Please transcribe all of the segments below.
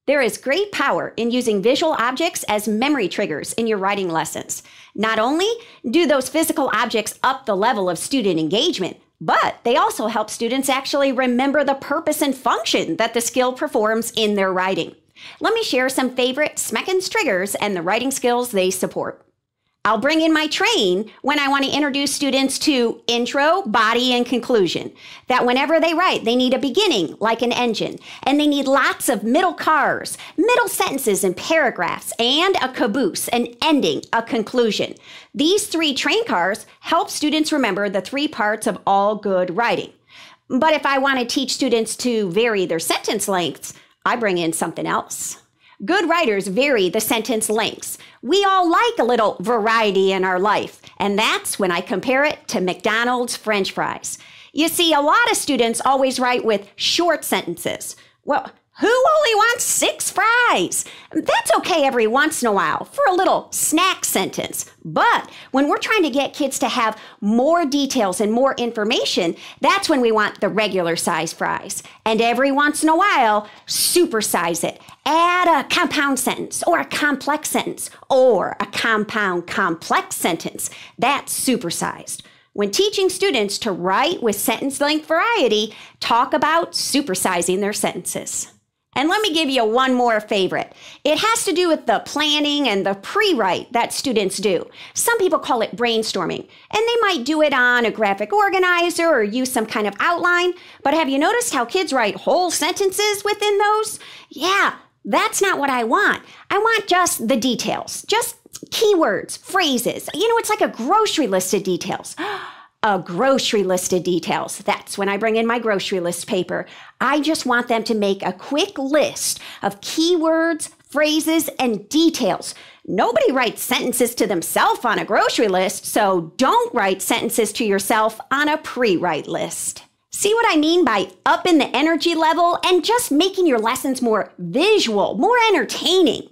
There is great power in using visual objects as memory triggers in your writing lessons. Not only do those physical objects up the level of student engagement, but they also help students actually remember the purpose and function that the skill performs in their writing. Let me share some favorite Smekens triggers and the writing skills they support. I'll bring in my train when I want to introduce students to intro, body, and conclusion. That whenever they write, they need a beginning, like an engine, and they need lots of middle cars, middle sentences and paragraphs, and a caboose, an ending, a conclusion. These 3 train cars help students remember the 3 parts of all good writing. But if I want to teach students to vary their sentence lengths, I bring in something else. Good writers vary the sentence lengths. We all like a little variety in our life, and that's when I compare it to McDonald's French fries. You see, a lot of students always write with short sentences. Well, who only wants 6 fries? That's okay every once in a while for a little snack sentence. But when we're trying to get kids to have more details and more information, that's when we want the regular size fries. And every once in a while, supersize it. Add a compound sentence or a complex sentence or a compound complex sentence. That's supersized. When teaching students to write with sentence length variety, talk about supersizing their sentences. And let me give you one more favorite. It has to do with the planning and the pre-write that students do. Some people call it brainstorming, and they might do it on a graphic organizer or use some kind of outline. But have you noticed how kids write whole sentences within those? Yeah, that's not what I want. I want just the details, just keywords, phrases. You know, it's like a grocery list of details. A grocery list of details. That's when I bring in my grocery list paper. I just want them to make a quick list of keywords, phrases, and details. Nobody writes sentences to themselves on a grocery list, so don't write sentences to yourself on a pre-write list. See what I mean by upping the energy level and just making your lessons more visual, more entertaining?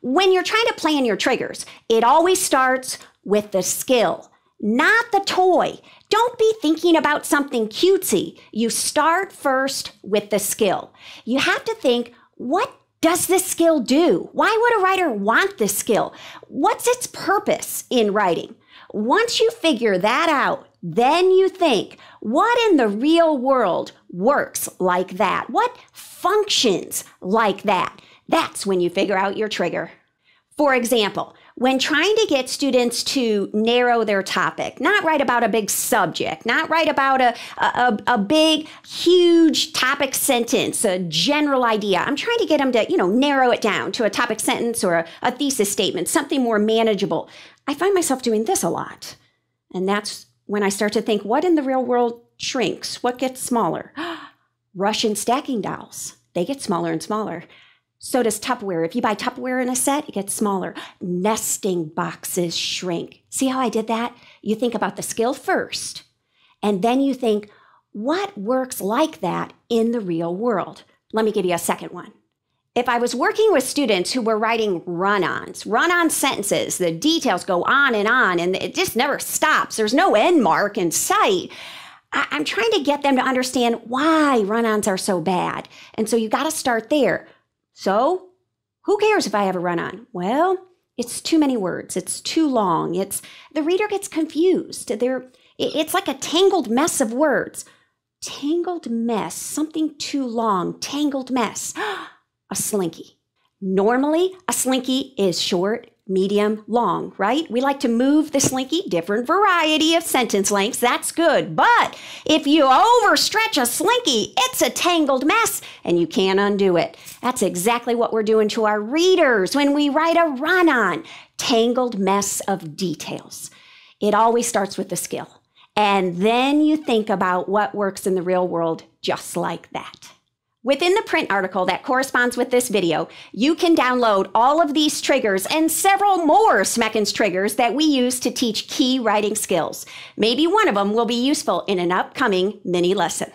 When you're trying to plan your triggers, it always starts with the skill, not the toy. Don't be thinking about something cutesy. You start first with the skill. You have to think, what does this skill do? Why would a writer want this skill? What's its purpose in writing? Once you figure that out, then you think, what in the real world works like that? What functions like that? That's when you figure out your trigger. For example, when trying to get students to narrow their topic, not write about a big subject, not write about a big, huge topic sentence, a general idea. I'm trying to get them to, narrow it down to a topic sentence or a thesis statement, something more manageable. I find myself doing this a lot. And that's when I start to think, what in the real world shrinks? What gets smaller? Russian stacking dolls. They get smaller and smaller. So does Tupperware. If you buy Tupperware in a set, it gets smaller. Nesting boxes shrink. See how I did that? You think about the skill first, and then you think, what works like that in the real world? Let me give you a second one. If I was working with students who were writing run-on sentences, the details go on, and it just never stops. There's no end mark in sight. I'm trying to get them to understand why run-ons are so bad. And so you got to start there. So, who cares if I have a run-on? Well, it's too many words. It's too long. The reader gets confused. It's like a tangled mess of words. Tangled mess, something too long, tangled mess. A slinky. Normally, a slinky is short, medium, long, right? We like to move the slinky, different variety of sentence lengths. That's good. But if you overstretch a slinky, it's a tangled mess and you can't undo it. That's exactly what we're doing to our readers when we write a run-on. Tangled mess of details. It always starts with the skill. And then you think about what works in the real world just like that. Within the print article that corresponds with this video, you can download all of these triggers and several more Smekens triggers that we use to teach key writing skills. Maybe one of them will be useful in an upcoming mini lesson.